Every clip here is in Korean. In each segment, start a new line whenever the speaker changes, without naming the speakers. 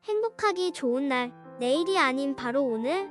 행복하기 좋은 날, 내일이 아닌 바로 오늘.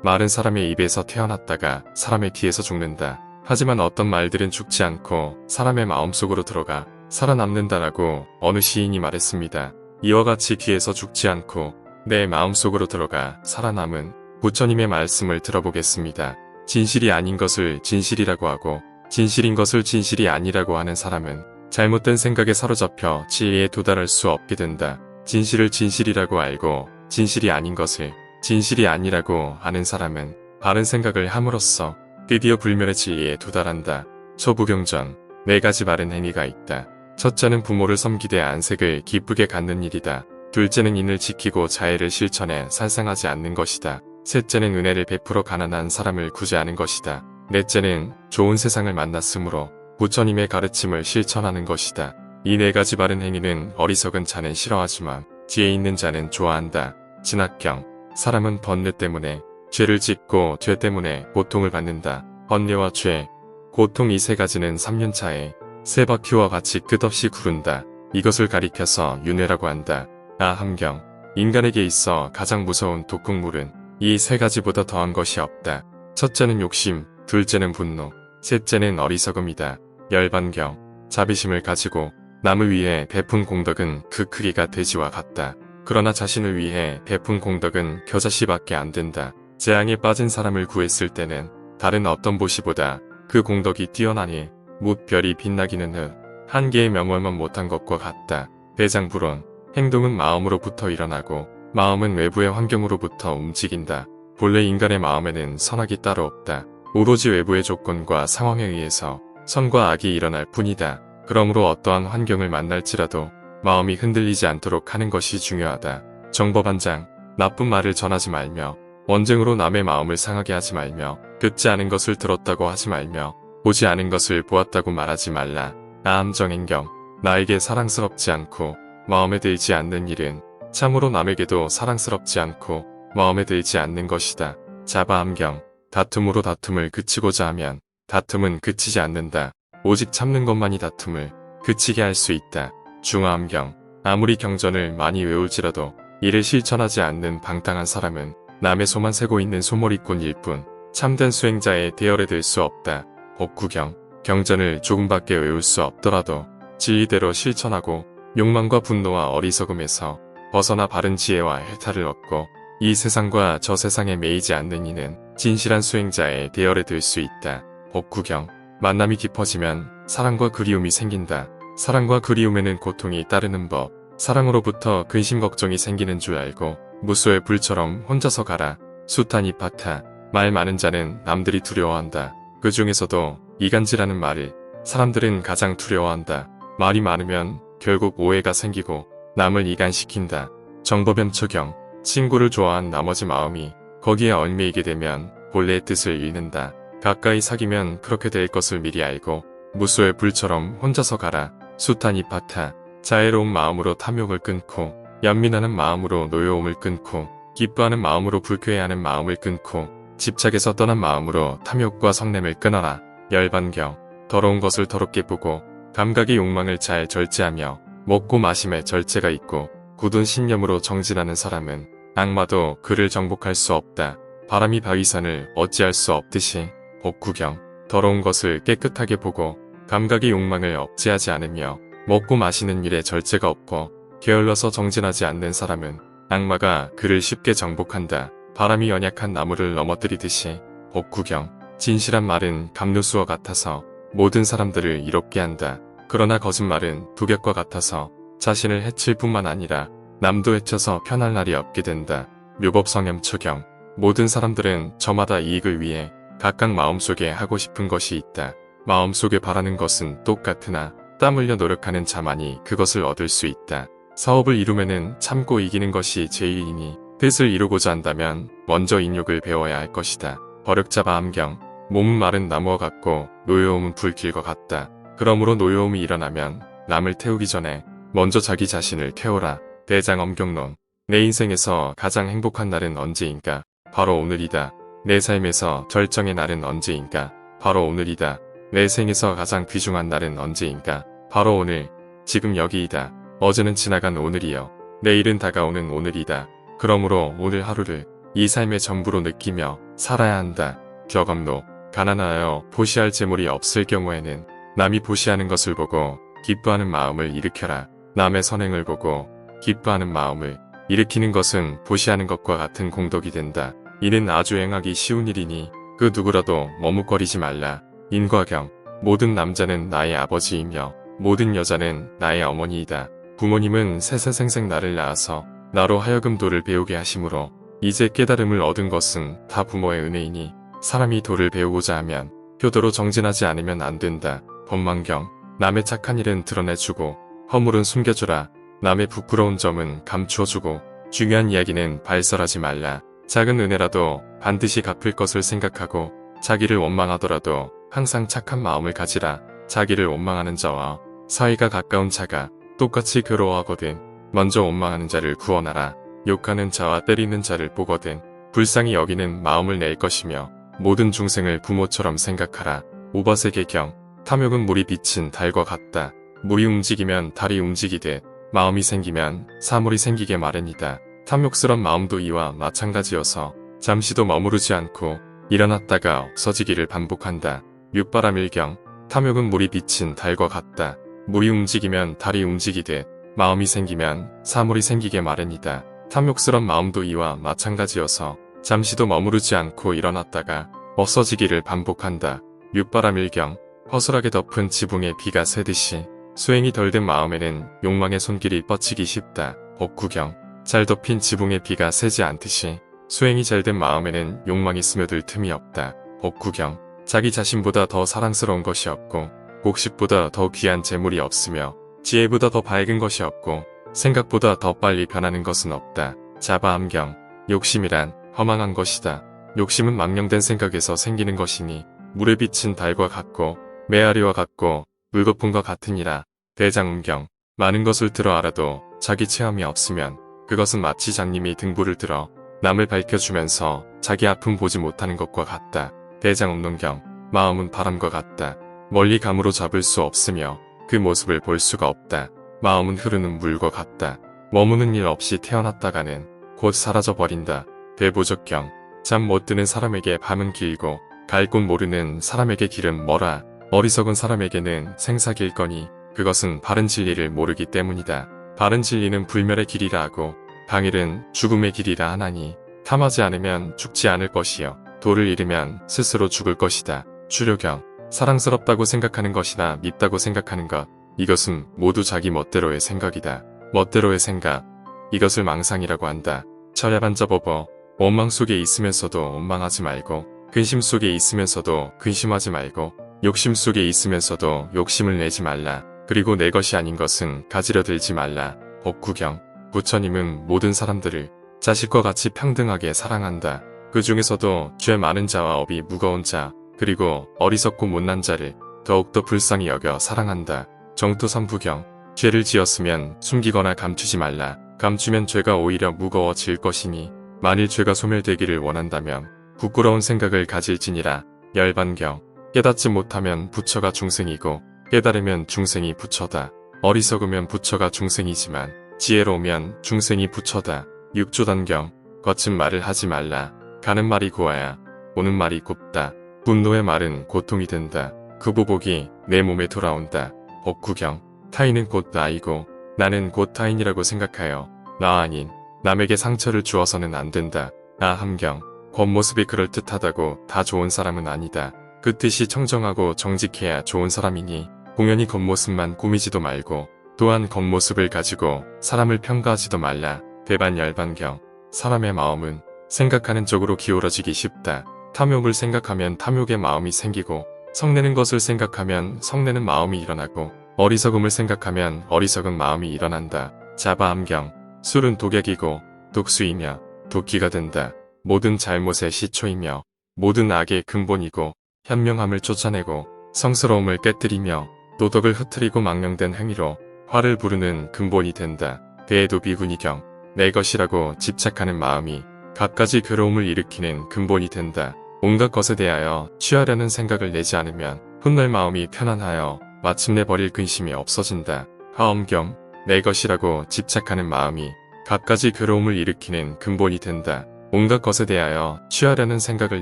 말은 사람의 입에서 태어났다가 사람의 귀에서 죽는다. 하지만 어떤 말들은 죽지 않고 사람의 마음속으로 들어가 살아남는다라고 어느 시인이 말했습니다. 이와 같이 귀에서 죽지 않고 내 마음속으로 들어가 살아남은 부처님의 말씀을 들어보겠습니다. 진실이 아닌 것을 진실이라고 하고 진실인 것을 진실이 아니라고 하는 사람은 잘못된 생각에 사로잡혀 지혜에 도달할 수 없게 된다. 진실을 진실이라고 알고 진실이 아닌 것을 진실이 아니라고 하는 사람은 바른 생각을 함으로써 드디어 불멸의 지혜에 도달한다. 초부경전, 4가지 바른 행위가 있다. 첫째는 부모를 섬기되 안색을 기쁘게 갖는 일이다. 둘째는 인을 지키고 자애를 실천해 살상하지 않는 것이다. 셋째는 은혜를 베풀어 가난한 사람을 구제하는 것이다. 넷째는 좋은 세상을 만났으므로 부처님의 가르침을 실천하는 것이다. 이 4가지 바른 행위는 어리석은 자는 싫어하지만 지혜 있는 자는 좋아한다. 진학경, 사람은 번뇌 때문에 죄를 짓고 죄 때문에 고통을 받는다. 번뇌와 죄, 고통 이 3가지는 3년차에 3바퀴와 같이 끝없이 구른다. 이것을 가리켜서 윤회라고 한다. 함경, 인간에게 있어 가장 무서운 독극물은 이 3가지보다 더한 것이 없다. 첫째는 욕심, 둘째는 분노, 셋째는 어리석음이다. 열반경, 자비심을 가지고 남을 위해 베푼 공덕은 그 크기가 돼지와 같다. 그러나 자신을 위해 베푼 공덕은 겨자씨밖에 안 된다. 재앙에 빠진 사람을 구했을 때는 다른 어떤 보시보다 그 공덕이 뛰어나니 무별이 빛나기는 듯 한 개의 명월만 못한 것과 같다. 대장불론, 행동은 마음으로부터 일어나고 마음은 외부의 환경으로부터 움직인다. 본래 인간의 마음에는 선악이 따로 없다. 오로지 외부의 조건과 상황에 의해서 선과 악이 일어날 뿐이다. 그러므로 어떠한 환경을 만날지라도 마음이 흔들리지 않도록 하는 것이 중요하다. 정법한장, 나쁜 말을 전하지 말며 언쟁으로 남의 마음을 상하게 하지 말며 듣지 않은 것을 들었다고 하지 말며 보지 않은 것을 보았다고 말하지 말라. 암정행경, 나에게 사랑스럽지 않고 마음에 들지 않는 일은 참으로 남에게도 사랑스럽지 않고 마음에 들지 않는 것이다. 자바암경, 다툼으로 다툼을 그치고자 하면 다툼은 그치지 않는다. 오직 참는 것만이 다툼을 그치게 할 수 있다. 중화암경, 아무리 경전을 많이 외울지라도 이를 실천하지 않는 방탕한 사람은 남의 소만 세고 있는 소몰이꾼일 뿐 참된 수행자의 대열에 들 수 없다. 법구경, 경전을 조금밖에 외울 수 없더라도 진리대로 실천하고 욕망과 분노와 어리석음에서 벗어나 바른 지혜와 해탈을 얻고 이 세상과 저 세상에 매이지 않는 이는 진실한 수행자의 대열에 들 수 있다. 법구경, 만남이 깊어지면 사랑과 그리움이 생긴다. 사랑과 그리움에는 고통이 따르는 법, 사랑으로부터 근심 걱정이 생기는 줄 알고 무소의 불처럼 혼자서 가라. 수타니파타, 말 많은 자는 남들이 두려워한다. 그 중에서도 이간질하는 말을 사람들은 가장 두려워한다. 말이 많으면 결국 오해가 생기고 남을 이간시킨다. 정법염초경, 친구를 좋아한 나머지 마음이 거기에 얽매이게 되면 본래의 뜻을 잃는다. 가까이 사귀면 그렇게 될 것을 미리 알고 무소의 불처럼 혼자서 가라. 수타니파타, 자애로운 마음으로 탐욕을 끊고 연민하는 마음으로 노여움을 끊고 기뻐하는 마음으로 불쾌해하는 마음을 끊고 집착에서 떠난 마음으로 탐욕과 성냄을 끊어라. 열반경, 더러운 것을 더럽게 보고 감각의 욕망을 잘 절제하며 먹고 마심에 절제가 있고 굳은 신념으로 정진하는 사람은 악마도 그를 정복할 수 없다. 바람이 바위산을 어찌할 수 없듯이 법구경, 더러운 것을 깨끗하게 보고 감각의 욕망을 억제하지 않으며 먹고 마시는 일에 절제가 없고 게을러서 정진하지 않는 사람은 악마가 그를 쉽게 정복한다. 바람이 연약한 나무를 넘어뜨리듯이 법구경, 진실한 말은 감류수와 같아서 모든 사람들을 이롭게 한다. 그러나 거짓말은 독약과 같아서 자신을 해칠 뿐만 아니라 남도 해쳐서 편할 날이 없게 된다. 묘법성염초경, 모든 사람들은 저마다 이익을 위해 각각 마음속에 하고 싶은 것이 있다. 마음속에 바라는 것은 똑같으나 땀 흘려 노력하는 자만이 그것을 얻을 수 있다. 사업을 이루면은 참고 이기는 것이 제일이니 뜻을 이루고자 한다면 먼저 인욕을 배워야 할 것이다. 버륵자바암경, 몸은 마른 나무와 같고 노여움은 불길과 같다. 그러므로 노여움이 일어나면 남을 태우기 전에 먼저 자기 자신을 태우라. 대장엄경론, 내 인생에서 가장 행복한 날은 언제인가? 바로 오늘이다. 내 삶에서 절정의 날은 언제인가? 바로 오늘이다. 내 생에서 가장 귀중한 날은 언제인가? 바로 오늘, 지금 여기이다. 어제는 지나간 오늘이여. 내일은 다가오는 오늘이다. 그러므로 오늘 하루를 이 삶의 전부로 느끼며 살아야 한다. 격언록. 가난하여 보시할 재물이 없을 경우에는 남이 보시하는 것을 보고 기뻐하는 마음을 일으켜라. 남의 선행을 보고 기뻐하는 마음을 일으키는 것은 보시하는 것과 같은 공덕이 된다. 이는 아주 행하기 쉬운 일이니 그 누구라도 머뭇거리지 말라. 인과경. 모든 남자는 나의 아버지이며 모든 여자는 나의 어머니이다. 부모님은 세세생생 나를 낳아서 나로 하여금 도를 배우게 하심으로 이제 깨달음을 얻은 것은 다 부모의 은혜이니 사람이 도를 배우고자 하면 효도로 정진하지 않으면 안 된다. 법망경. 남의 착한 일은 드러내주고 허물은 숨겨주라. 남의 부끄러운 점은 감추어주고 중요한 이야기는 발설하지 말라. 작은 은혜라도 반드시 갚을 것을 생각하고 자기를 원망하더라도 항상 착한 마음을 가지라. 자기를 원망하는 자와 사이가 가까운 자가 똑같이 괴로워하거든 먼저 원망하는 자를 구원하라. 욕하는 자와 때리는 자를 보거든 불쌍히 여기는 마음을 낼 것이며 모든 중생을 부모처럼 생각하라. 오바세계경. 탐욕은 물이 비친 달과 같다. 물이 움직이면 달이 움직이듯 마음이 생기면 사물이 생기게 마련이다. 탐욕스런 마음도 이와 마찬가지여서 잠시도 머무르지 않고 일어났다가 없어지기를 반복한다. 육바라밀경. 탐욕은 물이 비친 달과 같다. 물이 움직이면 달이 움직이듯 마음이 생기면 사물이 생기게 마련이다. 탐욕스런 마음도 이와 마찬가지여서 잠시도 머무르지 않고 일어났다가 없어지기를 반복한다. 육바라밀경. 허술하게 덮은 지붕에 비가 새듯이 수행이 덜 된 마음에는 욕망의 손길이 뻗치기 쉽다. 법구경. 잘 덮인 지붕에 비가 새지 않듯이 수행이 잘 된 마음에는 욕망이 스며들 틈이 없다. 법구경. 자기 자신보다 더 사랑스러운 것이 없고 곡식보다 더 귀한 재물이 없으며 지혜보다 더 밝은 것이 없고 생각보다 더 빨리 변하는 것은 없다. 자바암경. 욕심이란 허망한 것이다. 욕심은 망령된 생각에서 생기는 것이니 물에 비친 달과 같고 메아리와 같고 물거품과 같으니라. 대장음경. 많은 것을 들어 알아도 자기 체험이 없으면 그것은 마치 장님이 등불을 들어 남을 밝혀주면서 자기 아픔 보지 못하는 것과 같다. 대장음론경. 마음은 바람과 같다. 멀리 감으로 잡을 수 없으며 그 모습을 볼 수가 없다. 마음은 흐르는 물과 같다. 머무는 일 없이 태어났다가는 곧 사라져버린다. 대보적경. 잠 못 드는 사람에게 밤은 길고 갈 곳 모르는 사람에게 길은 멀어. 어리석은 사람에게는 생사길거니 그것은 바른 진리를 모르기 때문이다. 바른 진리는 불멸의 길이라 하고 당일은 죽음의 길이라 하나니 탐하지 않으면 죽지 않을 것이요 도를 잃으면 스스로 죽을 것이다. 추료경. 사랑스럽다고 생각하는 것이나 밉다고 생각하는 것 이것은 모두 자기 멋대로의 생각이다. 멋대로의 생각 이것을 망상이라고 한다. 철야반자법어. 원망 속에 있으면서도 원망하지 말고 근심 속에 있으면서도 근심하지 말고 욕심 속에 있으면서도 욕심을 내지 말라. 그리고 내 것이 아닌 것은 가지려 들지 말라. 법구경. 부처님은 모든 사람들을 자식과 같이 평등하게 사랑한다. 그 중에서도 죄 많은 자와 업이 무거운 자 그리고 어리석고 못난 자를 더욱더 불쌍히 여겨 사랑한다. 정토삼부경. 죄를 지었으면 숨기거나 감추지 말라. 감추면 죄가 오히려 무거워질 것이니 만일 죄가 소멸되기를 원한다면 부끄러운 생각을 가질지니라. 열반경. 깨닫지 못하면 부처가 중생이고 깨달으면 중생이 부처다. 어리석으면 부처가 중생이지만 지혜로우면 중생이 부처다. 육조단경. 거친 말을 하지 말라. 가는 말이 고와야 오는 말이 곱다. 분노의 말은 고통이 된다. 그 보복이 내 몸에 돌아온다. 법구경. 타인은 곧 나이고 나는 곧 타인이라고 생각하여 나 아닌 남에게 상처를 주어서는 안 된다. 아함경. 겉모습이 그럴듯하다고 다 좋은 사람은 아니다. 그 뜻이 청정하고 정직해야 좋은 사람이니 공연히 겉모습만 꾸미지도 말고 또한 겉모습을 가지고 사람을 평가하지도 말라. 대반열반경. 사람의 마음은 생각하는 쪽으로 기울어지기 쉽다. 탐욕을 생각하면 탐욕의 마음이 생기고 성내는 것을 생각하면 성내는 마음이 일어나고 어리석음을 생각하면 어리석은 마음이 일어난다. 자바암경. 술은 독약이고 독수이며 도끼가 된다. 모든 잘못의 시초이며 모든 악의 근본이고 현명함을 쫓아내고 성스러움을 깨뜨리며 도덕을 흐트리고 망령된 행위로 화를 부르는 근본이 된다. 대도비군이경. 내 것이라고 집착하는 마음이 갖가지 괴로움을 일으키는 근본이 된다. 온갖 것에 대하여 취하려는 생각을 내지 않으면 훗날 마음이 편안하여 마침내 버릴 근심이 없어진다. 하엄경. 내 것이라고 집착하는 마음이 갖가지 괴로움을 일으키는 근본이 된다. 온갖 것에 대하여 취하려는 생각을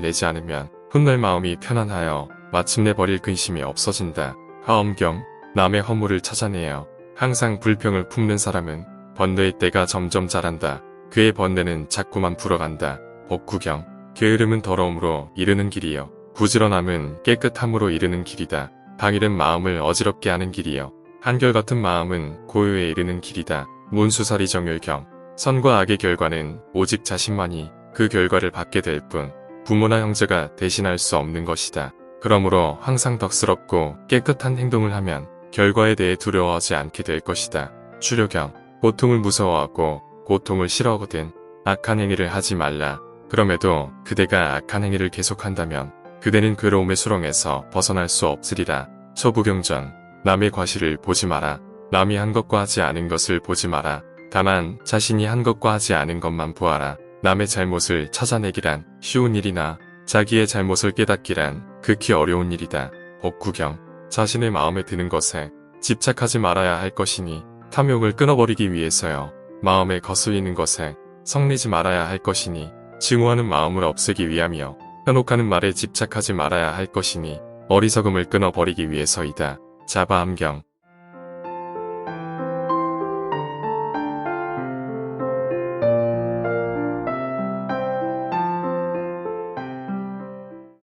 내지 않으면 훗날 마음이 편안하여 마침내 버릴 근심이 없어진다. 하엄경, 남의 허물을 찾아내어 항상 불평을 품는 사람은 번뇌의 때가 점점 자란다. 그의 번뇌는 자꾸만 불어간다. 복구경, 게으름은 더러움으로 이르는 길이요 부지런함은 깨끗함으로 이르는 길이다. 당일은 마음을 어지럽게 하는 길이요 한결같은 마음은 고요에 이르는 길이다. 문수사리 정율경, 선과 악의 결과는 오직 자신만이 그 결과를 받게 될 뿐 부모나 형제가 대신할 수 없는 것이다. 그러므로 항상 덕스럽고 깨끗한 행동을 하면 결과에 대해 두려워하지 않게 될 것이다. 추료경, 고통을 무서워하고 고통을 싫어하거든 악한 행위를 하지 말라. 그럼에도 그대가 악한 행위를 계속한다면 그대는 괴로움의 수렁에서 벗어날 수 없으리라. 초부경전, 남의 과실을 보지 마라. 남이 한 것과 하지 않은 것을 보지 마라. 다만 자신이 한 것과 하지 않은 것만 보아라. 남의 잘못을 찾아내기란 쉬운 일이나 자기의 잘못을 깨닫기란 극히 어려운 일이다. 복구경, 자신의 마음에 드는 것에 집착하지 말아야 할 것이니 탐욕을 끊어버리기 위해서요. 마음에 거슬리는 것에 성내지 말아야 할 것이니 증오하는 마음을 없애기 위함이요. 현혹하는 말에 집착하지 말아야 할 것이니 어리석음을 끊어버리기 위해서이다. 자바암경,